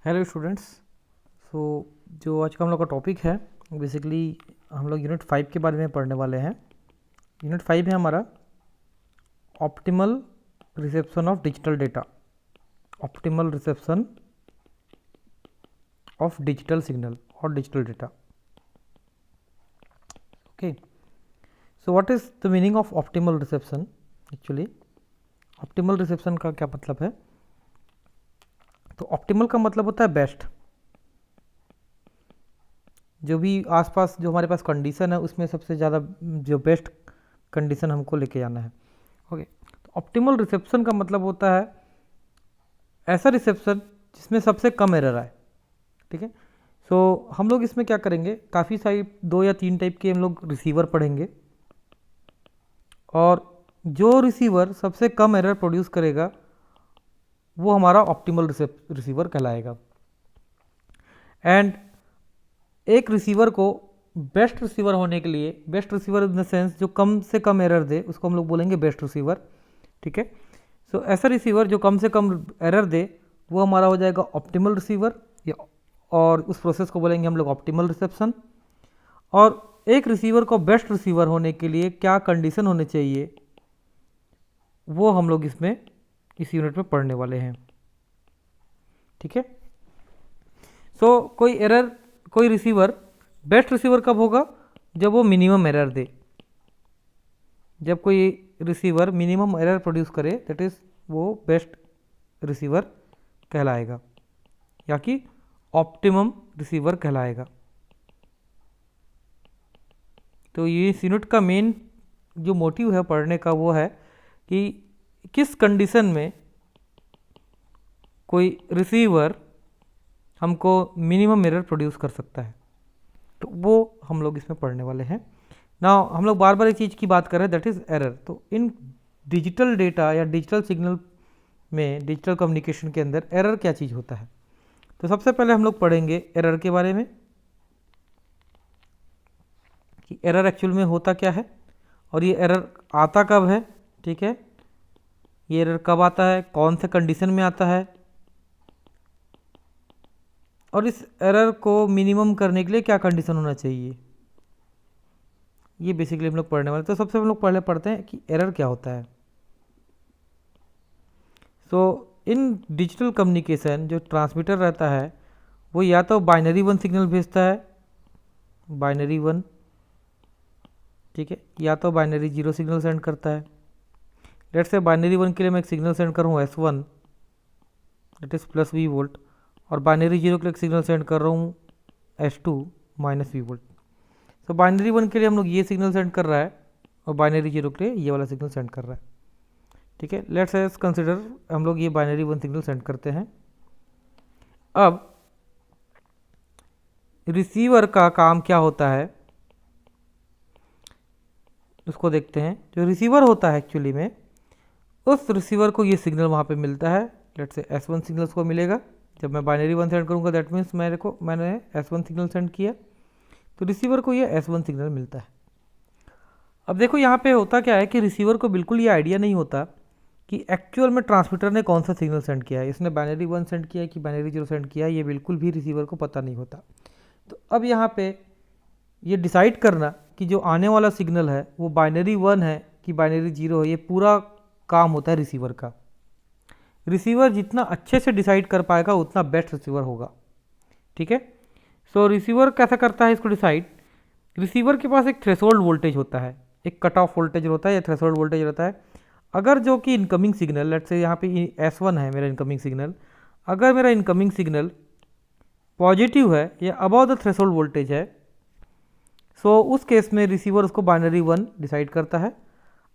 Hello students. सो जो आज का हम लोग का टॉपिक है बेसिकली हम लोग यूनिट 5 के बारे में पढ़ने वाले हैं। यूनिट 5 है हमारा optimal reception of digital data, optimal reception of digital signal और digital data. Okay, so what is the meaning of optimal reception? Actually optimal reception का क्या मतलब है? तो ऑप्टिमल का मतलब होता है बेस्ट। जो भी आसपास जो हमारे पास कंडीशन है उसमें सबसे ज़्यादा जो बेस्ट कंडीशन हमको लेके जाना है। ओके, तो ऑप्टिमल रिसेप्शन का मतलब होता है ऐसा रिसेप्शन जिसमें सबसे कम एरर आए। ठीक है, सो हम लोग इसमें क्या करेंगे, काफ़ी सारी 2 या 3 टाइप के हम लोग रिसीवर पढ़ेंगे और जो रिसीवर सबसे कम एरर प्रोड्यूस करेगा वो हमारा ऑप्टिमल रिसीवर कहलाएगा। एंड एक रिसीवर को बेस्ट रिसीवर होने के लिए, best receiver in the sense जो कम से कम एरर दे उसको हम लोग बोलेंगे बेस्ट रिसीवर। ठीक है, सो ऐसा रिसीवर जो कम से कम एरर दे वो हमारा हो जाएगा ऑप्टिमल रिसीवर, और उस प्रोसेस को बोलेंगे हम लोग ऑप्टिमल रिसेप्शन। और एक रिसीवर को बेस्ट रिसीवर होने के लिए क्या कंडीशन होने चाहिए वो हम लोग इसमें इस यूनिट में पढ़ने वाले हैं। ठीक है, सो कोई रिसीवर बेस्ट रिसीवर कब होगा? जब वो मिनिमम एरर दे। जब कोई रिसीवर मिनिमम एरर प्रोड्यूस करे दैट इज वो बेस्ट रिसीवर कहलाएगा या कि ऑप्टिमम रिसीवर कहलाएगा। तो ये इस यूनिट का मेन जो मोटिव है पढ़ने का वो है कि किस कंडीशन में कोई रिसीवर हमको मिनिमम एरर प्रोड्यूस कर सकता है, तो वो हम लोग इसमें पढ़ने वाले हैं। ना हम लोग बार बार एक चीज़ की बात कर रहे हैं दैट इज़ एरर। तो इन डिजिटल डेटा या डिजिटल सिग्नल में, डिजिटल कम्युनिकेशन के अंदर एरर क्या चीज़ होता है? तो सबसे पहले हम लोग पढ़ेंगे एरर के बारे में कि एरर एक्चुअल में होता क्या है और ये एरर आता कब है। ठीक है, ये एरर कब आता है, कौन से कंडीशन में आता है, और इस एरर को मिनिमम करने के लिए क्या कंडीशन होना चाहिए, ये बेसिकली हम लोग पढ़ने वाले। तो सबसे हम लोग पहले पढ़ते हैं कि एरर क्या होता है। सो इन डिजिटल कम्युनिकेशन जो ट्रांसमीटर रहता है वो या तो बाइनरी 1 सिग्नल भेजता है, बाइनरी 1, ठीक है, या तो बाइनरी 0 सिग्नल सेंड करता है। लेट्स से बाइनरी 1 के लिए मैं एक सिग्नल सेंड करूँ S1 that is plus V volt, और बाइनरी 0 के लिए एक सिग्नल सेंड कर रहा हूँ S2 माइनस V वोल्ट। तो बाइनरी 1 के लिए हम लोग ये सिग्नल सेंड कर रहा है और बाइनरी 0 के लिए ये वाला सिग्नल सेंड कर रहा है। ठीक है, लेट्स एस कंसिडर हम लोग ये बाइनरी 1 सिग्नल सेंड करते हैं। अब रिसीवर का काम क्या होता है उसको देखते हैं। जो रिसीवर होता है एक्चुअली में, उस रिसीवर को ये सिग्नल वहाँ पे मिलता है। लेट्स से S1 सिग्नल को मिलेगा। जब मैं बाइनरी 1 सेंड करूँगा दैट मीन्स मैंने S1 सिग्नल सेंड किया, तो रिसीवर को ये S1 सिग्नल मिलता है। अब देखो यहाँ पे होता क्या है कि रिसीवर को बिल्कुल ये आइडिया नहीं होता कि एक्चुअल में ट्रांसमीटर ने कौन सा सिग्नल सेंड किया है, इसने बाइनरी 1 सेंड किया है कि बाइनरी 0 सेंड किया है, ये बिल्कुल भी रिसीवर को पता नहीं होता। तो अब यहाँ पे ये डिसाइड करना कि जो आने वाला सिग्नल है वो बाइनरी 1 है कि बाइनरी 0 है, ये पूरा काम होता है रिसीवर का। रिसीवर जितना अच्छे से डिसाइड कर पाएगा उतना बेस्ट रिसीवर होगा। ठीक है, सो रिसीवर कैसा करता है इसको डिसाइड? रिसीवर के पास एक थ्रेशोल्ड वोल्टेज होता है, एक कट ऑफ वोल्टेज होता है या थ्रेशोल्ड वोल्टेज रहता है। अगर जो कि इनकमिंग सिग्नल, लेट्स से यहाँ पे S1 है मेरा इनकमिंग सिग्नल, अगर मेरा इनकमिंग सिग्नल पॉजिटिव है या अबव द थ्रेशोल्ड वोल्टेज है, सो उस केस में रिसीवर उसको बाइनरी 1 डिसाइड करता है।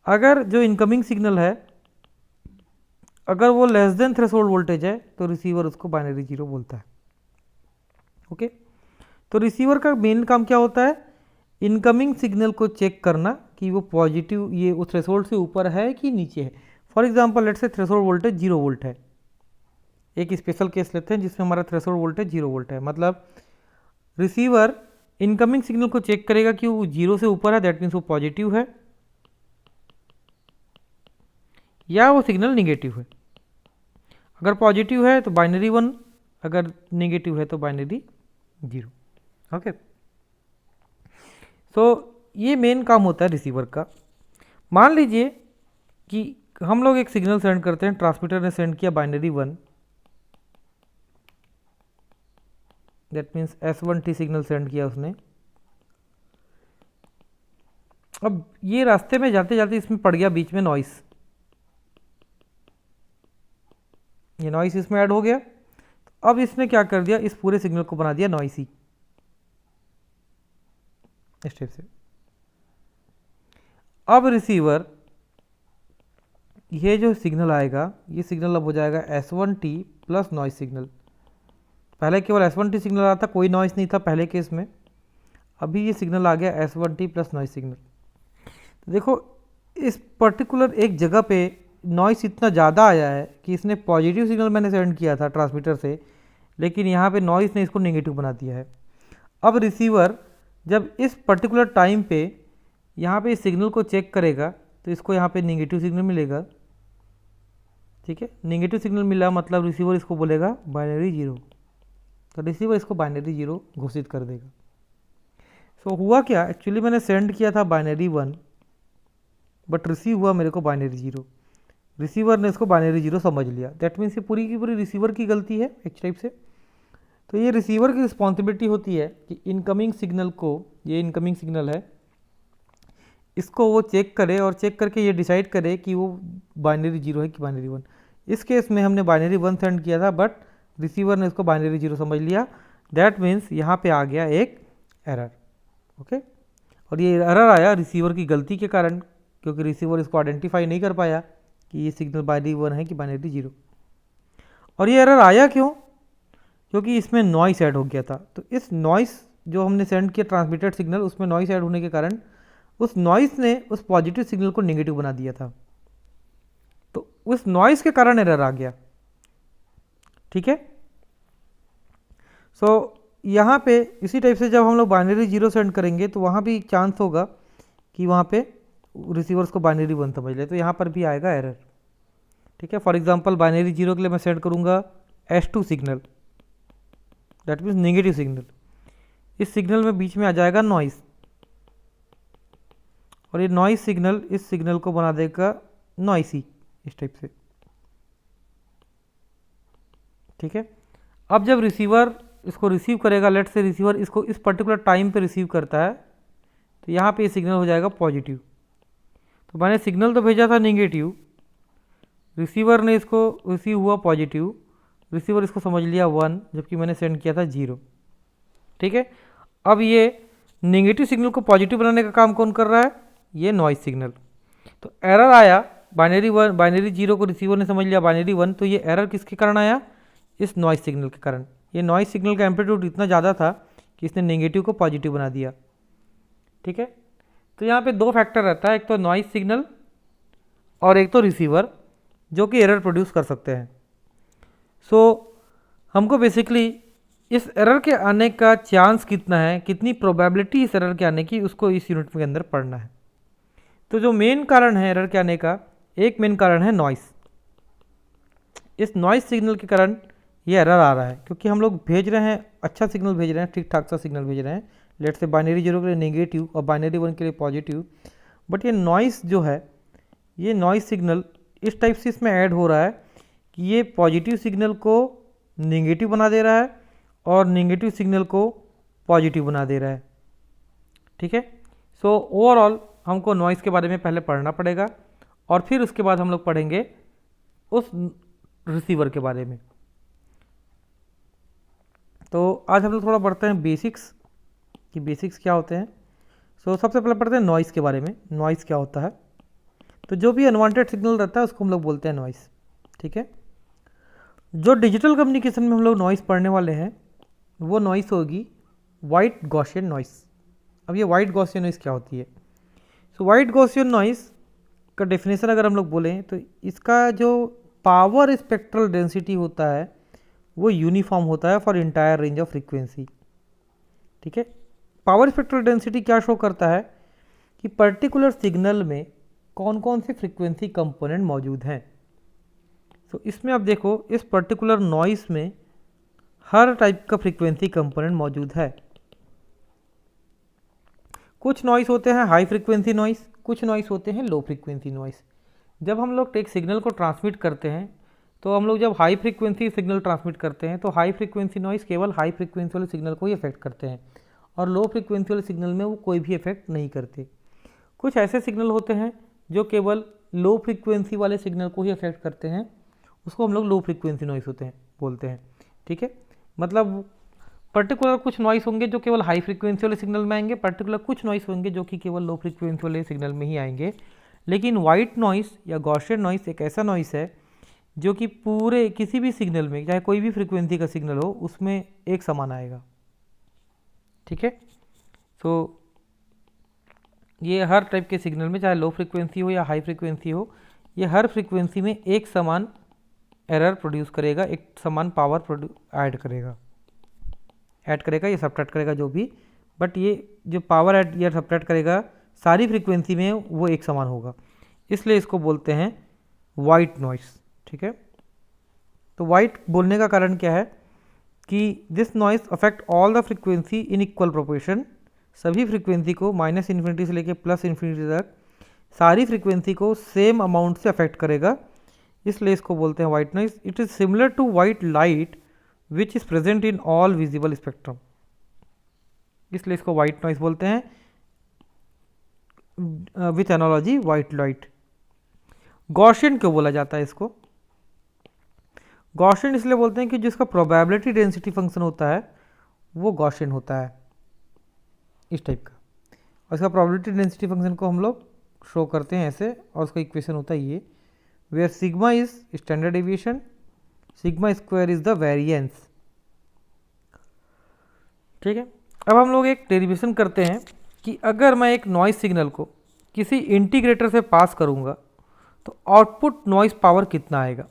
अगर जो इनकमिंग सिग्नल है अगर वो लेस देन थ्रेशोल्ड वोल्टेज है तो रिसीवर उसको बाइनरी 0 बोलता है। ओके, तो रिसीवर का मेन काम क्या होता है? इनकमिंग सिग्नल को चेक करना कि वो पॉजिटिव, ये उस थ्रेशोल्ड से ऊपर है कि नीचे है। For example let's say threshold voltage 0 volt है। एक स्पेशल केस लेते हैं जिसमें हमारा थ्रेशोल्ड वोल्टेज 0 वोल्ट है। मतलब रिसीवर इनकमिंग सिग्नल को चेक करेगा कि वो 0 से ऊपर है, दैट मीन्स वो पॉजिटिव है, या वो सिग्नल निगेटिव है। अगर पॉजिटिव है तो बाइनरी 1 अगर नेगेटिव है तो बाइनरी 0। ओके, सो ये मेन काम होता है रिसीवर का। मान लीजिए कि हम लोग एक सिग्नल सेंड करते हैं, ट्रांसमीटर ने सेंड किया binary 1, that means S1T signal send किया उसने। अब ये रास्ते में जाते जाते इसमें पड़ गया बीच में नॉइस, ये नॉइस इसमें ऐड हो गया। अब इसने क्या कर दिया, इस पूरे सिग्नल को बना दिया नॉइसी, इस टाइप से। अब रिसीवर ये जो सिग्नल आएगा, ये सिग्नल अब हो जाएगा S1T प्लस नॉइस सिग्नल। पहले केवल S1T सिग्नल आ था, कोई नॉइस नहीं था पहले केस में। अभी ये सिग्नल आ गया S1T प्लस नॉइस सिग्नल। तो देखो इस पर्टिकुलर एक जगह पे नॉइस इतना ज़्यादा आया है कि इसने पॉजिटिव सिग्नल मैंने सेंड किया था ट्रांसमीटर से, लेकिन यहाँ पे नॉइस ने इसको नेगेटिव बना दिया है। अब रिसीवर जब इस पर्टिकुलर टाइम पे यहाँ पे इस सिग्नल को चेक करेगा तो इसको यहाँ पे नेगेटिव सिग्नल मिलेगा। ठीक है, नेगेटिव सिग्नल मिला मतलब रिसीवर इसको बोलेगा बाइनरी 0, तो रिसीवर इसको बाइनरी 0 घोषित कर देगा। सो हुआ क्या, एक्चुअली मैंने सेंड किया था बाइनरी 1 बट रिसीव हुआ मेरे को बाइनरी 0। रिसीवर ने इसको बाइनरी 0 समझ लिया, दैट मीन्स ये पूरी की पूरी रिसीवर की गलती है एक टाइप से। तो ये रिसीवर की रिस्पॉन्सिबिलिटी होती है कि इनकमिंग सिग्नल को, ये इनकमिंग सिग्नल है, इसको वो चेक करे और चेक करके ये डिसाइड करे कि वो बाइनरी 0 है कि बाइनरी 1। इस केस में हमने बाइनरी 1 सेंड किया था बट रिसीवर ने इसको बाइनरी 0 समझ लिया, दैट मीन्स यहाँ पे आ गया एक एरर। ओके, और ये एरर आया रिसीवर की गलती के कारण, क्योंकि रिसीवर इसको आइडेंटिफाई नहीं कर पाया कि ये सिग्नल बाइनरी 1 है कि बाइनरी 0। और ये एरर आया क्यों, क्योंकि इसमें नॉइस ऐड हो गया था। तो इस नॉइस जो हमने सेंड किया ट्रांसमिटेड सिग्नल, उसमें नॉइस ऐड होने के कारण उस नॉइस ने उस पॉजिटिव सिग्नल को नेगेटिव बना दिया था, तो उस नॉइस के कारण एरर आ गया। ठीक है, सो यहाँ पे इसी टाइप से जब हम लोग बाइनरी 0 सेंड करेंगे तो वहाँ भी चांस होगा कि वहाँ पे रिसीवर्स को बाइनरी 1 समझ ले, तो यहाँ पर भी आएगा एरर। ठीक है, फॉर एग्जांपल बाइनरी 0 के लिए मैं सेंड करूँगा S2 signal, that means negative signal. इस सिग्नल में बीच में आ जाएगा नॉइस, और ये नॉइस सिग्नल इस सिग्नल को बना देगा नॉइसी, इस टाइप से। ठीक है, अब जब रिसीवर इसको रिसीव करेगा, लेट से रिसीवर इसको इस पर्टिकुलर टाइम पे रिसीव करता है, तो यहाँ पे ये सिग्नल हो जाएगा पॉजिटिव। तो मैंने सिग्नल तो भेजा था नेगेटिव, रिसीवर ने इसको रिसीव हुआ पॉजिटिव, रिसीवर इसको समझ लिया 1 जबकि मैंने सेंड किया था 0। ठीक है, अब ये नेगेटिव सिग्नल को पॉजिटिव बनाने का काम कौन कर रहा है, ये नॉइस सिग्नल। तो एरर आया बाइनरी 0 को रिसीवर ने समझ लिया बाइनरी 1, तो ये एरर किसके कारण आया, इस नॉइस सिग्नल के कारण। ये नॉइस सिग्नल का एम्पलीट्यूड इतना ज़्यादा था कि इसने नेगेटिव को पॉजिटिव बना दिया। ठीक है, तो यहाँ पे दो फैक्टर रहता है, एक तो नॉइस सिग्नल और एक तो रिसीवर, जो कि एरर प्रोड्यूस कर सकते हैं। सो हमको बेसिकली इस एरर के आने का चांस कितना है, कितनी प्रोबेबिलिटी इस एरर के आने की, उसको इस यूनिट के अंदर पढ़ना है। तो जो मेन कारण है एरर के आने का, एक मेन कारण है नॉइस। इस नॉइस सिग्नल के कारण ये एरर आ रहा है, क्योंकि हम लोग भेज रहे हैं, अच्छा सिग्नल भेज रहे हैं, ठीक ठाक सा सिग्नल भेज रहे हैं, लेट से बाइनरी 0 के लिए नेगेटिव और बाइनरी 1 के लिए पॉजिटिव, बट ये नॉइस जो है, ये नॉइस सिग्नल इस टाइप से इसमें ऐड हो रहा है कि ये पॉजिटिव सिग्नल को नेगेटिव बना दे रहा है और नेगेटिव सिग्नल को पॉजिटिव बना दे रहा है। ठीक है, सो ओवरऑल हमको नॉइस के बारे में पहले पढ़ना पड़ेगा और फिर उसके बाद हम लोग पढ़ेंगे उस रिसीवर के बारे में। तो आज हम लोग थोड़ा बढ़ते हैं बेसिक्स, कि बेसिक्स क्या होते हैं। सो सबसे पहले पढ़ते हैं नॉइस के बारे में, नॉइस क्या होता है। तो जो भी अनवांटेड सिग्नल रहता है उसको हम लोग बोलते हैं नॉइस। ठीक है, जो डिजिटल कम्युनिकेशन में हम लोग नॉइस पढ़ने वाले हैं वो नॉइस होगी वाइट गॉसियन नॉइस। अब ये वाइट गॉसियन नॉइस क्या होती है, सो वाइट गॉसियन नॉइस का डेफिनेशन अगर हम लोग बोलें तो इसका जो पावर स्पेक्ट्रल डेंसिटी होता है वो यूनिफॉर्म होता है for entire range of frequency. ठीक है, पावर स्पेक्ट्रल डेंसिटी क्या शो करता है कि पर्टिकुलर सिग्नल में कौन कौन से फ्रीक्वेंसी कंपोनेंट मौजूद हैं। तो इसमें आप देखो, इस पर्टिकुलर नॉइस में हर टाइप का फ्रीक्वेंसी कंपोनेंट मौजूद है। कुछ नॉइस होते हैं हाई फ्रीक्वेंसी नॉइस, कुछ नॉइस होते हैं लो फ्रीक्वेंसी नॉइस। जब हम लोग एक सिग्नल को ट्रांसमिट करते हैं तो हम लोग जब हाई फ्रीक्वेंसी सिग्नल ट्रांसमिट करते हैं तो हाई फ्रीक्वेंसी नॉइस केवल हाई फ्रीक्वेंसी वाले सिग्नल को ही अफेक्ट करते हैं और लो फ्रीक्वेंसी वाले सिग्नल में वो कोई भी इफेक्ट नहीं करते। कुछ ऐसे सिग्नल होते हैं जो केवल लो फ्रीक्वेंसी वाले सिग्नल को ही अफेक्ट करते हैं, उसको हम लोग लो फ्रीक्वेंसी नॉइस होते हैं बोलते हैं। ठीक है, मतलब पर्टिकुलर कुछ नॉइस होंगे जो केवल हाई फ्रीक्वेंसी वाले सिग्नल में आएंगे, पर्टिकुलर कुछ नॉइस होंगे जो कि केवल लो फ्रीक्वेंसी वाले सिग्नल में ही आएंगे। लेकिन वाइट नॉइस या गॉसियन नॉइस एक ऐसा नॉइस है जो कि पूरे किसी भी सिग्नल में, चाहे कोई भी फ्रीक्वेंसी का सिग्नल हो, उसमें एक समान आएगा। ठीक है, तो ये हर टाइप के सिग्नल में, चाहे लो फ्रीक्वेंसी हो या हाई फ्रीक्वेंसी हो, ये हर फ्रीक्वेंसी में एक समान एरर प्रोड्यूस करेगा, एक समान पावर ऐड करेगा या सब्ट्रैक्ट करेगा जो भी, बट ये जो पावर ऐड या सब्ट्रैक्ट करेगा सारी फ्रीक्वेंसी में वो एक समान होगा, इसलिए इसको बोलते हैं वाइट नॉइस। ठीक है, तो वाइट बोलने का कारण क्या है कि this noise affect all the frequency in equal proportion, सभी फ्रीक्वेंसी को माइनस इन्फिनिटी से लेकर प्लस इन्फिनिटी तक सारी फ्रीक्वेंसी को सेम अमाउंट से अफेक्ट करेगा, इसलिए इसको बोलते हैं white noise. It is similar to white light which is present in all visible spectrum, इसलिए इसको वाइट नॉइस बोलते हैं with analogy white light. Gaussian क्यों बोला जाता है इसको? गॉसियन इसलिए बोलते हैं कि जिसका प्रोबेबिलिटी डेंसिटी फंक्शन होता है वो गॉसियन होता है, इस टाइप का। और इसका प्रोबेबिलिटी डेंसिटी फंक्शन को हम लोग शो करते हैं ऐसे, और उसका इक्वेशन होता है ये, where sigma is standard deviation, sigma square is the variance. ठीक है, अब हम लोग एक डेरिवेशन करते हैं कि अगर मैं एक नॉइस सिग्नल को किसी इंटीग्रेटर से पास करूंगा तो आउटपुट नॉइस पावर कितना आएगा,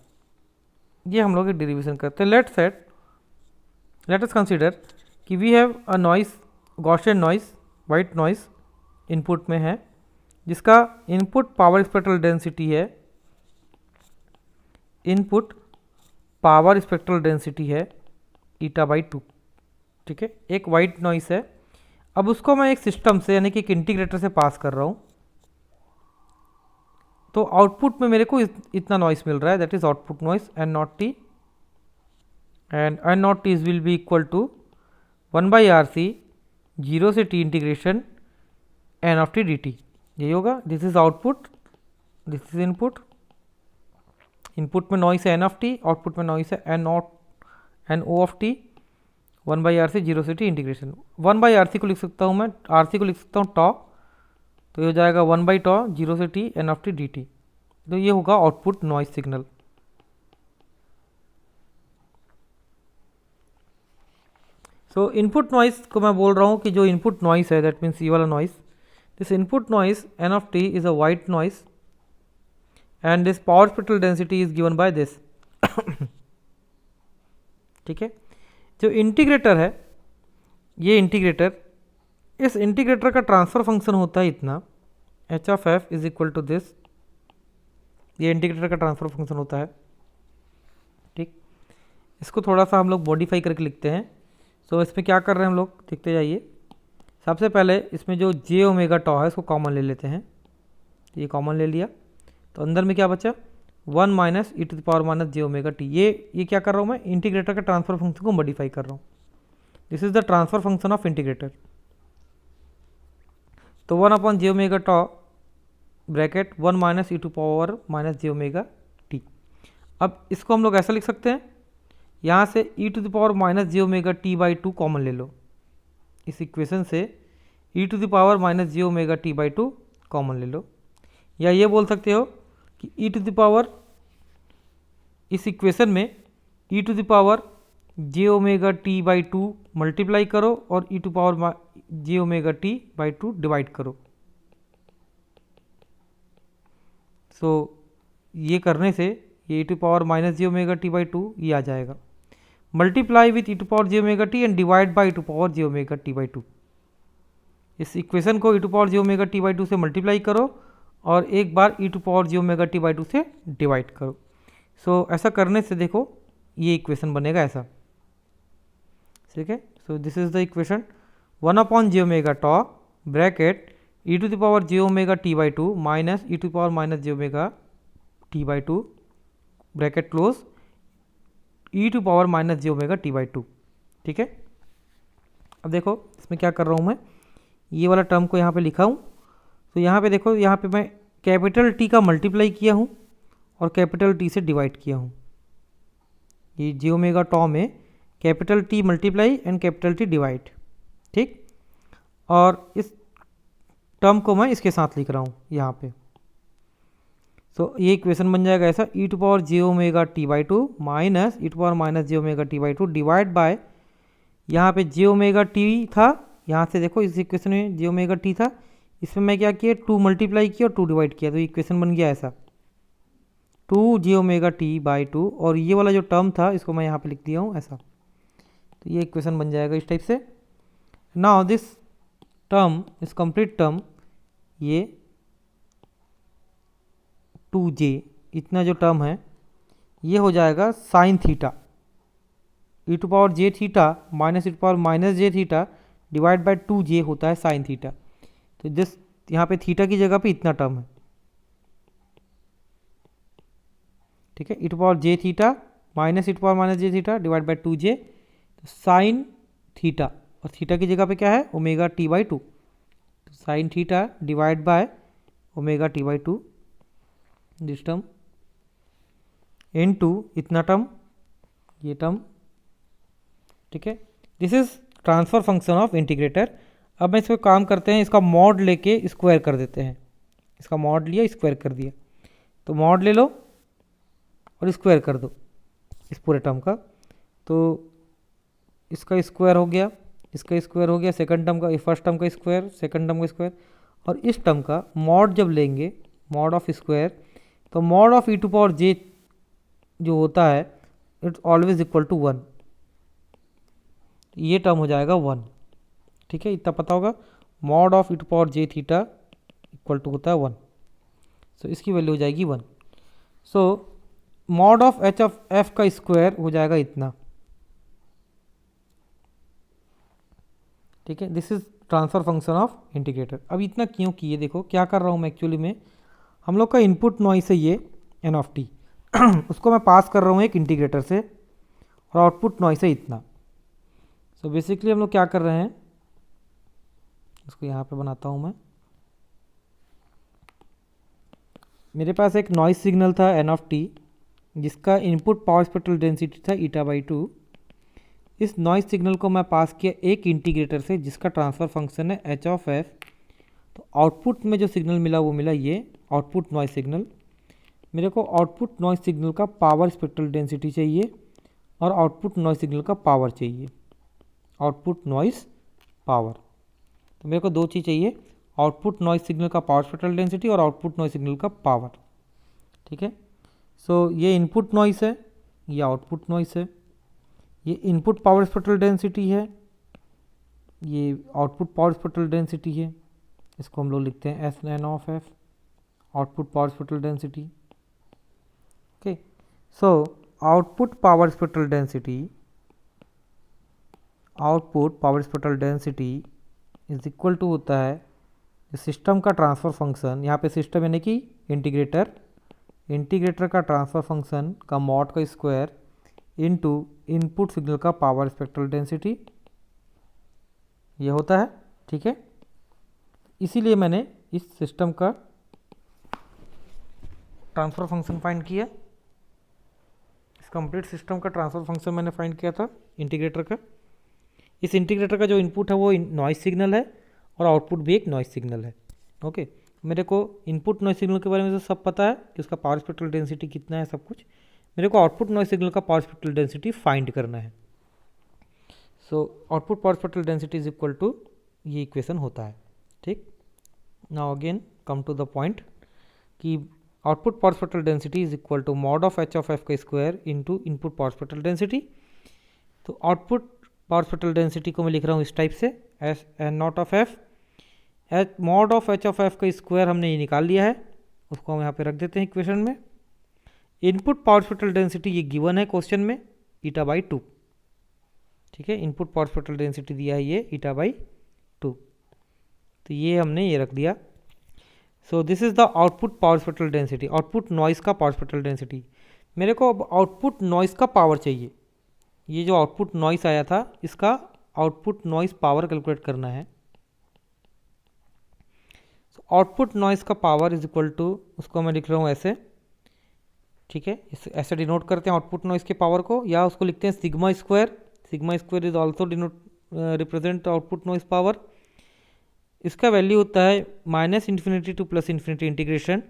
ये हम लोग एक डेरिवेशन करते हैं। लेट अस कंसीडर कि we have a noise, Gaussian noise, white noise input में है, जिसका इनपुट पावर स्पेक्ट्रल डेंसिटी है, इनपुट पावर स्पेक्ट्रल डेंसिटी है η/2। ठीक है, एक वाइट नॉइस है। अब उसको मैं एक सिस्टम से यानी कि एक इंटीग्रेटर से पास कर रहा हूं, तो आउटपुट में मेरे को इतना नॉइस मिल रहा है, that is output noise N naught T, and N naught T will be equal to 1/RC 0 से t integration N of T D T, यही होगा। This is output, this is input, input में noise है N of T, output में noise है N O of T, 1/RC 0 से t integration. 1/RC को लिख सकता हूँ मैं, RC को लिख सकता हूँ टॉ, तो ये हो जाएगा 1/τ 0 से t N of T D T, तो ये होगा output noise signal. So input noise को मैं बोल रहा हूँ कि जो इनपुट नॉइस है, दैट मीन्स ये वाला noise, this input noise N of T is a white noise and this power spectral density is given by this. ठीक है, जो इंटीग्रेटर है, ये इंटीग्रेटर, इस इंटीग्रेटर का ट्रांसफर फंक्शन होता है इतना, H of F is equal to this, ये इंटीग्रेटर का ट्रांसफर फंक्शन होता है। ठीक, इसको थोड़ा सा हम लोग मॉडिफाई करके लिखते हैं। सो इसमें क्या कर रहे हैं हम लोग, देखते जाइए। सबसे पहले इसमें जो जे ओमेगा टॉ है इसको कॉमन ले लेते हैं, ये कॉमन ले लिया, तो अंदर में क्या बचा, 1 minus E to the power minus J omega T. ये क्या कर रहा हूँ मैं, इंटीग्रेटर का ट्रांसफर फंक्शन को मॉडिफाई कर रहा हूँ। This is the transfer function of integrator. तो 1/j omega tau bracket 1 minus E to power minus J omega t. अब इसको हम लोग ऐसा लिख सकते हैं, यहाँ से e to the power minus J omega टी/2 कॉमन ले लो, इस इक्वेशन से e to the power minus J omega टी/2 कॉमन ले लो, या ये बोल सकते हो कि ई टू द पावर, इस इक्वेशन में e to the power j omega टी/2 मल्टीप्लाई करो और e to power j omega टी/2 डिवाइड करो। सो ये करने से ये e to power minus J omega टी/2 ये आ जाएगा, multiply with e to power j omega t and divide by e to power j omega टी/2। इस इक्वेशन को e to power j omega टी/2 से मल्टीप्लाई करो और एक बार e to power j omega टी/2 से डिवाइड करो। सो ऐसा करने से देखो ये इक्वेशन बनेगा ऐसा। ठीक है। So this is the equation 1/j tau bracket e⁻j⁻t/2 minus e⁻j⁻t/2 bracket close e⁻j⁻t/2। ठीक है। अब देखो इसमें क्या कर रहा हूँ मैं, ये वाला टर्म को यहाँ पे लिखा हूँ। तो यहाँ पे देखो, यहाँ पे मैं कैपिटल टी का मल्टीप्लाई किया हूँ और कैपिटल टी से डिवाइड किया हूँ। ये j tau में capital T multiply and capital T divide, ठीक। और इस टर्म को मैं इसके साथ लिख रहा हूँ यहाँ पे। सो ये इक्वेशन बन जाएगा ऐसा, e⁻j⁻t/2 minus e⁻j⁻t/2 divide by, यहाँ पे j⁻t था, यहाँ से देखो इस इक्वेशन में j⁻t था, इसमें मैं क्या किया, 2 मल्टीप्लाई किया और 2 डिवाइड किया, तो इक्वेशन बन गया ऐसा 2j⁻t/2। और ये वाला जो टर्म था इसको मैं यहाँ पे लिख दिया हूँ ऐसा। तो ये इक्वेशन बन जाएगा इस टाइप से। नाउ दिस टर्म, इस कंप्लीट टर्म, ये 2j इतना जो टर्म है ये हो जाएगा sine theta, e⁻j minus e⁻j divide by 2j होता है साइन थीटा। तो दिस यहाँ पे थीटा की जगह पे इतना टर्म है, ठीक है। e⁻j minus e⁻j divide by 2j, तो साइन थीटा, और थीटा की जगह पे क्या है, ω/t/2, तो sine theta divide by ω/t/2 this term into इतना टर्म, ये टर्म, ठीक है। This is transfer function of integrator. अब मैं इसको काम करते हैं, इसका मॉड लेके स्क्वायर कर देते हैं। इसका मॉड लिया, स्क्वायर कर दिया, तो मॉड ले लो और स्क्वायर कर दो इस पूरे टर्म का। तो इसका स्क्वायर हो गया, इसका स्क्वायर हो गया, सेकंड टर्म का, फर्स्ट टर्म का स्क्वायर, सेकंड टर्म का स्क्वायर, और इस टर्म का मॉड जब लेंगे, मॉड ऑफ स्क्वायर, तो मॉड ऑफ e⁻j जो होता है इट्स ऑलवेज इक्वल टू 1, ये टर्म हो जाएगा 1, ठीक है। इतना पता होगा, mod of e⁻j theta equal to होता है 1, सो इसकी वैल्यू हो जाएगी 1। So mod of h of f का स्क्वायर हो जाएगा इतना, ठीक है। This is transfer function of integrator. अब इतना क्यों किए, देखो क्या कर रहा हूँ मैं एक्चुअली में, हम लोग का इनपुट नॉइस है ये n(t) उसको मैं पास कर रहा हूँ एक इंटीग्रेटर से, और आउटपुट नॉइस है इतना। सो बेसिकली हम लोग क्या कर रहे हैं, इसको यहाँ पे बनाता हूँ मैं, मेरे पास एक नॉइस सिग्नल था n(t) जिसका इनपुट पावर स्पेक्ट्रल डेंसिटी था η/2। इस नॉइस सिग्नल को मैं पास किया एक इंटीग्रेटर से जिसका ट्रांसफर फंक्शन है h ऑफ f। तो आउटपुट में जो सिग्नल मिला वो मिला ये आउटपुट नॉइस सिग्नल। मेरे को आउटपुट नॉइस सिग्नल का पावर स्पेक्ट्रल डेंसिटी चाहिए और आउटपुट नॉइस सिग्नल का पावर चाहिए, आउटपुट नॉइस पावर। तो मेरे को दो चीज़ चाहिए, आउटपुट नॉइस सिग्नल का पावर स्पेक्ट्रल डेंसिटी और आउटपुट नॉइस सिग्नल का पावर, ठीक है। सो ये इनपुट नॉइस है, ये आउटपुट नॉइस है, ये इनपुट पावर स्पेक्ट्रल डेंसिटी है, ये आउटपुट पावर स्पेक्ट्रल डेंसिटी है। इसको हम लोग लिखते हैं Sn of f, output power spectral density, okay. So output power spectral density, output power spectral density is equal to होता है सिस्टम का ट्रांसफर फंक्शन, यहाँ पे सिस्टम यानी कि इंटीग्रेटर, इंटीग्रेटर का ट्रांसफर फंक्शन का मॉड का स्क्वायर इनटू इनपुट सिग्नल का पावर स्पेक्ट्रल डेंसिटी, ये होता है, ठीक है। इसीलिए मैंने इस सिस्टम का ट्रांसफर फंक्शन फाइंड किया, इस कंप्लीट सिस्टम का ट्रांसफर फंक्शन मैंने फाइंड किया था इंटीग्रेटर का। इस इंटीग्रेटर का जो इनपुट है वो नॉइस सिग्नल है और आउटपुट भी एक नॉइस सिग्नल है, ओके। मेरे को इनपुट नॉइस सिग्नल के बारे में तो सब पता है कि उसका पावर स्पेक्ट्रल डेंसिटी कितना है, सब कुछ। मेरे को आउटपुट नॉइस सिग्नल का पावर स्पेक्ट्रल डेंसिटी फाइंड करना है। So output power spectral density is equal to, ये इक्वेशन होता है, ठीक। Now again come to the point कि output power spectral density is equal to mod of h of f का square into input power spectral density. तो output power spectral density को मैं लिख रहा हूँ इस टाइप से, Sn of f, mod of h of f का स्क्वायर हमने ये निकाल लिया है, उसको हम यहाँ पे रख देते हैं इक्वेशन में। इनपुट पावर स्पेक्ट्रल डेंसिटी ये गिवन है क्वेश्चन में, η/2, ठीक ठीक है, इनपुट पावर स्पेक्ट्रल डेंसिटी दिया है ये η/2, तो ये हमने ये रख दिया। सो this is the output power spectral density, output noise का पावर स्पेक्ट्रल डेंसिटी। मेरे को अब आउटपुट नॉइस का पावर चाहिए, ये जो आउटपुट नॉइस आया था इसका आउटपुट नॉइस पावर कैलकुलेट करना है। आउटपुट नॉइस का पावर इज इक्वल टू, उसको मैं लिख रहा हूँ ऐसे, ठीक है, ऐसे डिनोट करते हैं आउटपुट नॉइस के पावर को, या उसको लिखते हैं sigma square. Sigma square is also denote represent output noise power. इसका वैल्यू होता है -∞ to +∞ integration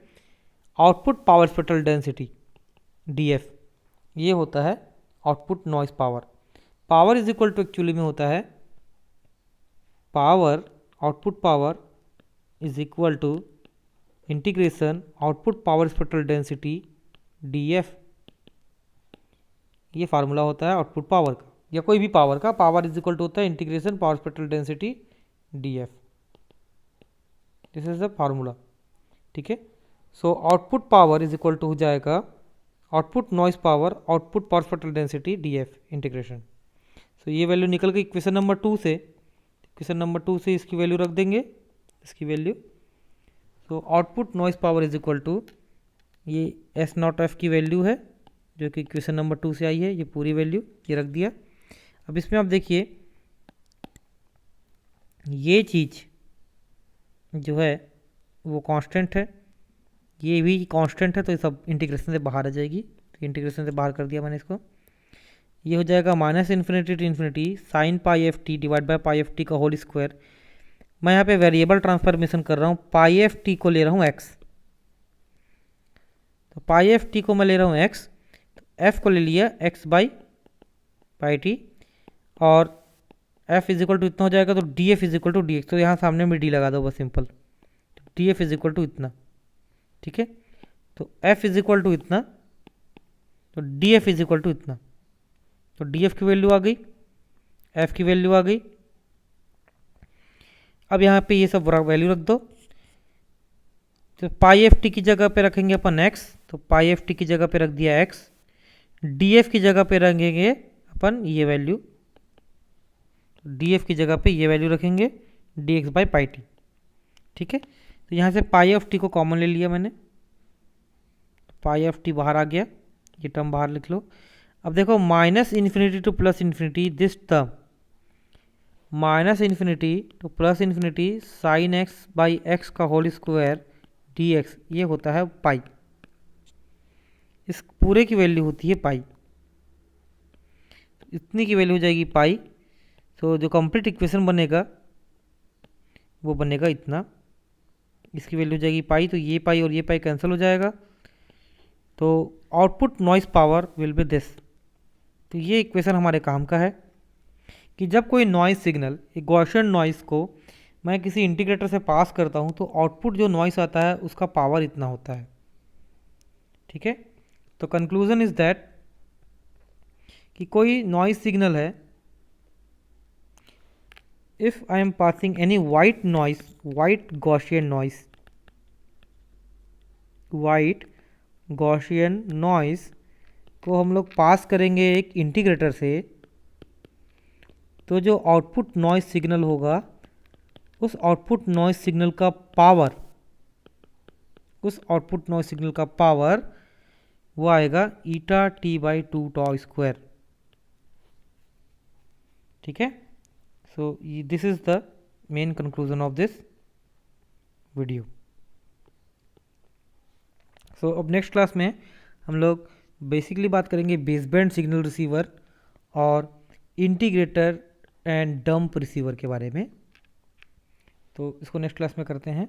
output power spectral density DF, ये होता है output noise power. Power is equal to actually में होता है power, output power is equal to integration output power spectral density DF, ये फार्मूला होता है आउटपुट पावर का या कोई भी पावर का। पावर इज इक्वल टू होता है integration power spectral density DF, this is the formula, ठीक है। So output power is equal to हो जाएगा output noise power output power spectral density DF integration. So ये वैल्यू निकल गई क्वेश्चन नंबर 2 से, क्वेश्चन नंबर 2 से इसकी वैल्यू रख देंगे, इसकी value. So output noise power is equal to, ये S0F की वैल्यू है जो कि क्वेश्चन नंबर 2 से आई है, ये पूरी वैल्यू ये रख दिया। अब इसमें आप देखिए ये चीज़ जो है वो कांस्टेंट है, ये भी कांस्टेंट है, तो ये सब इंटीग्रेशन से बाहर आ जाएगी, तो इंटीग्रेशन से बाहर कर दिया मैंने इसको। ये हो जाएगा -∞ to ∞ sin π(f)t divide by π(f)t का होल स्क्वायर। मैं यहाँ पे वेरिएबल ट्रांसफॉर्मेशन कर रहा हूँ, π(f)t को ले रहा हूँ x, तो π(f)t को मैं ले रहा हूँ x, तो f को ले लिया x/πt और f इज इक्वल टू इतना हो जाएगा, तो df is equal to dx, तो यहाँ सामने में d लगा दो बस सिंपल, तो df इज इक्वल टू इतना, ठीक है। तो f इज इक्वल टू इतना, तो df इज इक्वल टू इतना, तो df की वैल्यू आ गई, f की वैल्यू आ गई। अब यहाँ पे ये सब वैल्यू रख दो, तो π(f)t की जगह पे रखेंगे अपन x, तो π(f)t की जगह पे रख दिया x, df की जगह पे रखेंगे अपन ये वैल्यू, df की जगह पे ये वैल्यू रखेंगे dx/πt, ठीक है। तो यहाँ से π(f)t को कॉमन ले लिया मैंने, π(f)t बाहर आ गया, ये टर्म बाहर लिख लो। अब देखो -∞ to +∞, this term -∞ to +∞ sin x/x का होल स्क्वायर dx, ये होता है पाई, इस पूरे की वैल्यू होती है पाई, इतनी की वैल्यू हो जाएगी पाई। तो जो कंप्लीट इक्वेशन बनेगा वो बनेगा इतना, इसकी वैल्यू हो जाएगी पाई, तो ये पाई और ये पाई कैंसिल हो जाएगा, तो output noise power will be this. तो ये इक्वेशन हमारे काम का है कि जब कोई नॉइस सिग्नल, एक गॉसियन नॉइस को मैं किसी इंटीग्रेटर से पास करता हूँ, तो आउटपुट जो नॉइस आता है उसका पावर इतना होता है, ठीक है। तो कंक्लूजन इज दैट कि कोई नॉइस सिग्नल है, if I am passing any white noise, white Gaussian noise, white Gaussian noise को हम लोग पास करेंगे एक इंटीग्रेटर से, तो जो आउटपुट नॉइस सिग्नल होगा उस आउटपुट नॉइस सिग्नल का पावर, उस आउटपुट नॉइस सिग्नल का पावर वो आएगा ηt/2 tau स्क्वायर, ठीक है। So this is the main conclusion of this video. So अब नेक्स्ट क्लास में हम लोग बेसिकली बात करेंगे बेसबैंड सिग्नल रिसीवर और इंटीग्रेटर एंड डंप रिसीवर के बारे में, तो इसको नेक्स्ट क्लास में करते हैं।